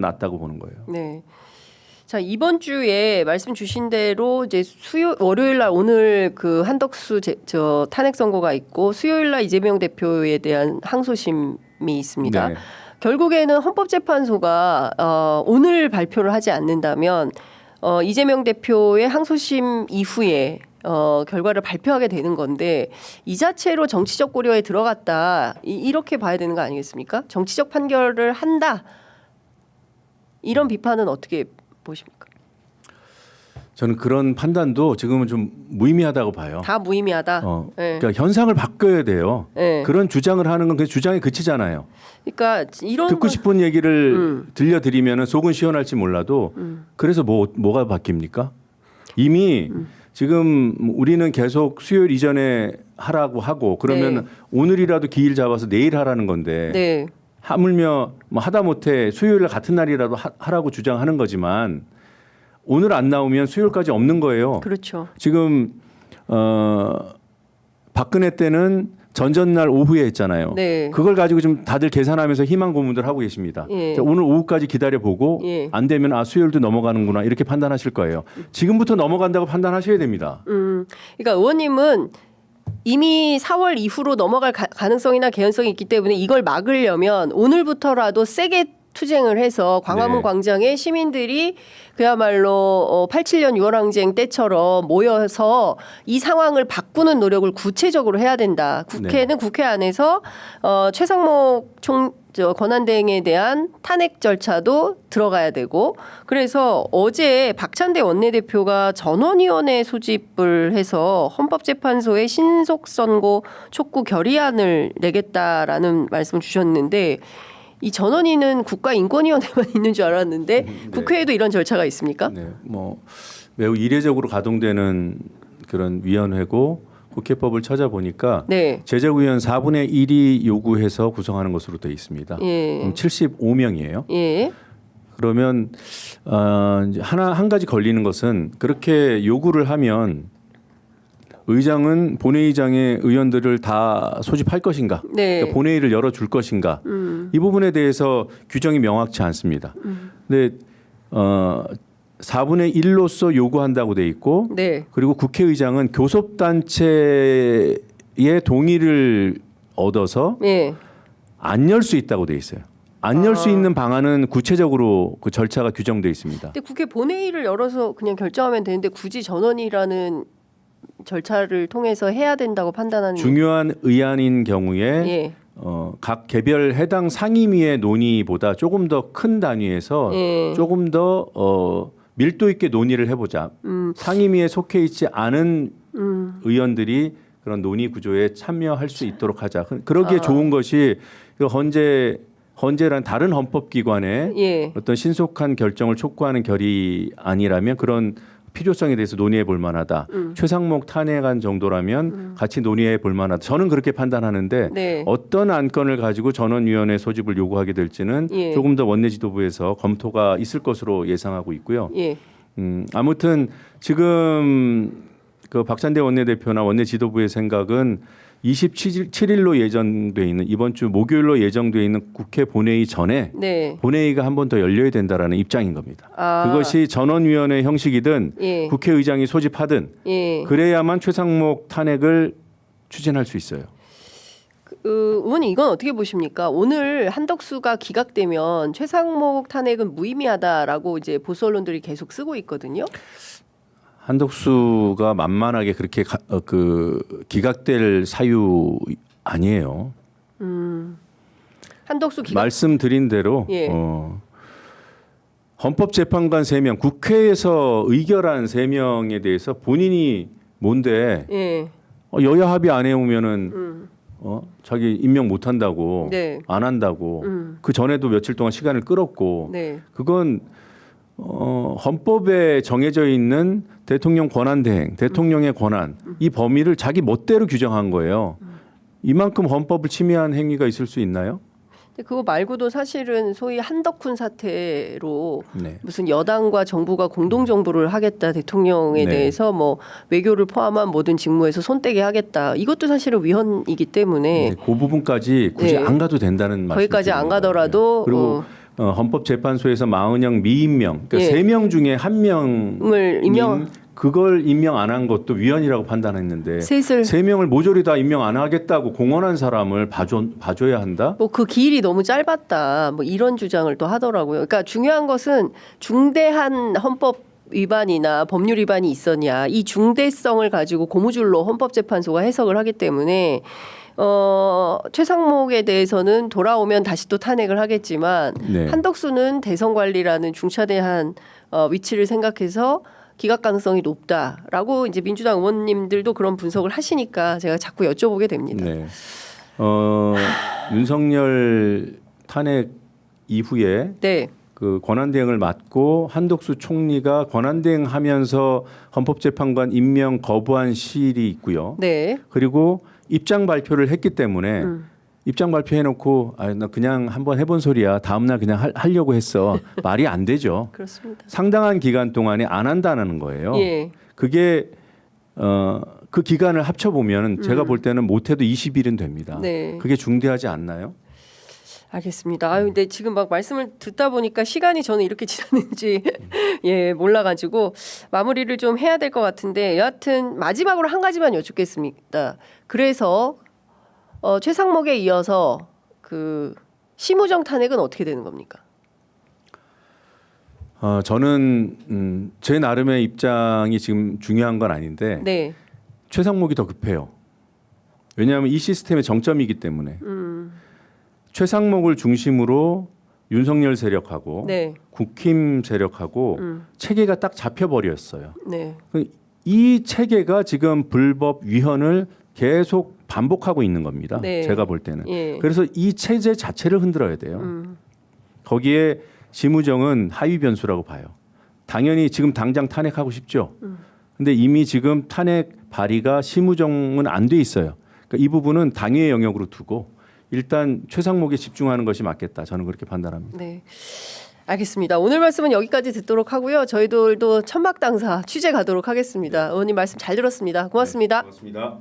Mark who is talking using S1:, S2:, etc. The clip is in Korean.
S1: 낫다고 보는 거예요.
S2: 네. 자, 이번 주에 말씀 주신 대로 이제 월요일 날 오늘 그 한덕수 탄핵 선고가 있고 수요일 날 이재명 대표에 대한 항소심이 있습니다.
S1: 네.
S2: 결국에는 헌법재판소가 오늘 발표를 하지 않는다면 이재명 대표의 항소심 이후에 결과를 발표하게 되는 건데 이 자체로 정치적 고려에 들어갔다 이렇게 봐야 되는 거 아니겠습니까? 정치적 판결을 한다 이런 비판은 어떻게 보십니까?
S1: 저는 그런 판단도 지금은 좀 무의미하다고 봐요.
S2: 다 무의미하다. 네.
S1: 그러니까 현상을 바꿔야 돼요.
S2: 네.
S1: 그런 주장을 하는 건 그 주장에 그치잖아요.
S2: 그러니까 이런
S1: 듣고 싶은 얘기를 들려드리면 속은 시원할지 몰라도 그래서 뭐가 바뀝니까? 이미 지금 우리는 계속 수요일 이전에 하라고 하고 그러면
S2: 네.
S1: 오늘이라도 기일 잡아서 내일 하라는 건데
S2: 네.
S1: 하물며 뭐 하다못해 수요일 하атын 날이라도 하라고 주장하는 거지만 오늘 안 나오면 수요일까지 없는 거예요.
S2: 그렇죠.
S1: 지금 박근혜 때는 전전날 오후에 했잖아요.
S2: 네.
S1: 그걸 가지고 좀 다들 계산하면서 희망 고문들 하고 계십니다.
S2: 예.
S1: 자, 오늘 오후까지 기다려보고
S2: 예.
S1: 안 되면 수요일도 넘어가는구나 이렇게 판단하실 거예요. 지금부터 넘어간다고 판단하셔야 됩니다.
S2: 그러니까 의원님은 이미 4월 이후로 넘어갈 가능성이나 개연성이 있기 때문에 이걸 막으려면 오늘부터라도 세게 투쟁을 해서 광화문
S1: 네.
S2: 광장에 시민들이 그야말로 87년 6월 항쟁 때처럼 모여서 이 상황을 바꾸는 노력을 구체적으로 해야 된다. 국회는 국회 안에서 최상목 권한대행에 대한 탄핵 절차도 들어가야 되고 그래서 어제 박찬대 원내대표가 전원위원회 소집을 해서 헌법재판소에 신속선고 촉구 결의안을 내겠다라는 말씀을 주셨는데 이 전원위는 국가인권위원회만 있는 줄 알았는데 국회에도 이런 절차가 있습니까?
S1: 네, 뭐 매우 이례적으로 가동되는 그런 위원회고 국회법을 찾아보니까
S2: 네.
S1: 제적의원 4분의 1이 요구해서 구성하는 것으로 되어 있습니다.
S2: 예.
S1: 75명이에요.
S2: 예.
S1: 그러면 이제 한 가지 걸리는 것은 그렇게 요구를 하면 의장은 본회의장에 의원들을 다 소집할 것인가,
S2: 네.
S1: 그러니까 본회의를 열어줄 것인가, 이 부분에 대해서 규정이 명확치 않습니다. 근데 4분의 1로서 요구한다고 돼 있고,
S2: 네.
S1: 그리고 국회의장은 교섭단체의 동의를 얻어서
S2: 예.
S1: 안 열 수 있다고 돼 있어요. 안 열 수 있는 방안은 구체적으로 그 절차가 규정돼 있습니다.
S2: 근데 국회 본회의를 열어서 그냥 결정하면 되는데 굳이 전원이라는 절차를 통해서 해야 된다고 판단하는
S1: 중요한 의안인 경우에
S2: 예.
S1: 각 개별 해당 상임위의 논의보다 조금 더 큰 단위에서
S2: 예.
S1: 조금 더 밀도 있게 논의를 해보자. 상임위에 속해 있지 않은 의원들이 그런 논의 구조에 참여할 수 있도록 하자. 그러기에 좋은 것이 헌재란 다른 헌법기관의
S2: 예.
S1: 어떤 신속한 결정을 촉구하는 결의안이라면 그런 필요성에 대해서 논의해 볼 만하다. 최상목 탄핵안 정도라면 같이 논의해 볼 만하다. 저는 그렇게 판단하는데
S2: 네.
S1: 어떤 안건을 가지고 전원위원회 소집을 요구하게 될지는
S2: 예.
S1: 조금 더 원내 지도부에서 검토가 있을 것으로 예상하고 있고요.
S2: 예.
S1: 아무튼 지금 그 박찬대 원내대표나 원내 지도부의 생각은 27일로 예정돼 있는 이번 주 목요일로 예정돼 있는 국회 본회의 전에
S2: 네.
S1: 본회의가 한 번 더 열려야 된다라는 입장인 겁니다. 그것이 전원위원회 형식이든
S2: 예.
S1: 국회의장이 소집하든
S2: 예.
S1: 그래야만 최상목 탄핵을 추진할 수 있어요.
S2: 의원님 이건 어떻게 보십니까? 오늘 한덕수가 기각되면 최상목 탄핵은 무의미하다라고 이제 보수 언론들이 계속 쓰고 있거든요.
S1: 한덕수가 만만하게 그렇게 기각될 사유 아니에요.
S2: 한덕수 기각
S1: 말씀드린 대로
S2: 예.
S1: 헌법재판관 3명, 국회에서 의결한 3명에 대해서 본인이 뭔데
S2: 예.
S1: 여야 합의 안 해오면은 자기 임명 못 한다고
S2: 네.
S1: 안 한다고 그 전에도 며칠 동안 시간을 끌었고
S2: 네.
S1: 그건 헌법에 정해져 있는 대통령 권한대행, 대통령의 권한 이 범위를 자기 멋대로 규정한 거예요. 이만큼 헌법을 침해한 행위가 있을 수 있나요?
S2: 근데 그거 말고도 사실은 소위 한덕훈 사태로
S1: 네.
S2: 무슨 여당과 정부가 공동 정부를 하겠다 대통령에
S1: 네.
S2: 대해서 뭐 외교를 포함한 모든 직무에서 손떼게 하겠다. 이것도 사실은 위헌이기 때문에
S1: 네, 그 부분까지 굳이
S2: 네.
S1: 안 가도 된다는 말씀.
S2: 거기까지 안 가더라도
S1: 그리고 헌법재판소에서 마은영 미임명, 그러니까
S2: 예.
S1: 3명 중에 1명을
S2: 을 임명
S1: 그걸 임명 안 한 것도 위헌이라고 판단했는데
S2: 셋을
S1: 3명을 모조리 다 임명 안 하겠다고 공언한 사람을 봐줘야 한다?
S2: 뭐 그 기일이 너무 짧았다. 뭐 이런 주장을 또 하더라고요. 그러니까 중요한 것은 중대한 헌법 위반이나 법률 위반이 있었냐 이 중대성을 가지고 고무줄로 헌법재판소가 해석을 하기 때문에 최상목에 대해서는 돌아오면 다시 또 탄핵을 하겠지만
S1: 네.
S2: 한덕수는 대선 관리라는 중차대한 위치를 생각해서 기각 가능성이 높다라고 이제 민주당 의원님들도 그런 분석을 하시니까 제가 자꾸 여쭤보게 됩니다.
S1: 네. 윤석열 탄핵 이후에
S2: 네.
S1: 그 권한대행을 맡고 한덕수 총리가 권한대행하면서 헌법재판관 임명 거부한 시일이 있고요.
S2: 네.
S1: 그리고 입장 발표를 했기 때문에 입장 발표해놓고 나 그냥 한번 해본 소리야. 다음날 그냥 하려고 했어. 말이 안 되죠.
S2: 그렇습니다.
S1: 상당한 기간 동안에 안 한다는 거예요.
S2: 예.
S1: 그게 그 기간을 합쳐보면 제가 볼 때는 못해도 20일은 됩니다.
S2: 네.
S1: 그게 중대하지 않나요?
S2: 알겠습니다. 아유, 근데 지금 막 말씀을 듣다 보니까 시간이 저는 이렇게 지났는지 예 몰라가지고 마무리를 좀 해야 될 것 같은데 여하튼 마지막으로 한 가지만 여쭙겠습니다. 그래서 최상목에 이어서 그 심우정 탄핵은 어떻게 되는 겁니까?
S1: 저는 제 나름의 입장이 지금 중요한 건 아닌데
S2: 네.
S1: 최상목이 더 급해요. 왜냐하면 이 시스템의 정점이기 때문에 최상목을 중심으로 윤석열 세력하고
S2: 네.
S1: 국힘 세력하고 체계가 딱 잡혀버렸어요.
S2: 네.
S1: 이 체계가 지금 불법 위헌을 계속 반복하고 있는 겁니다.
S2: 네.
S1: 제가 볼 때는.
S2: 예.
S1: 그래서 이 체제 자체를 흔들어야 돼요. 거기에 심우정은 하위 변수라고 봐요. 당연히 지금 당장 탄핵하고 싶죠. 근데 이미 지금 탄핵 발의가 심우정은 안 돼 있어요. 그러니까 이 부분은 당의 영역으로 두고 일단 최상목에 집중하는 것이 맞겠다. 저는 그렇게 판단합니다.
S2: 네. 알겠습니다. 오늘 말씀은 여기까지 듣도록 하고요. 저희들도 천막당사 취재 가도록 하겠습니다. 의원님 말씀 잘 들었습니다. 고맙습니다.
S1: 네, 고맙습니다.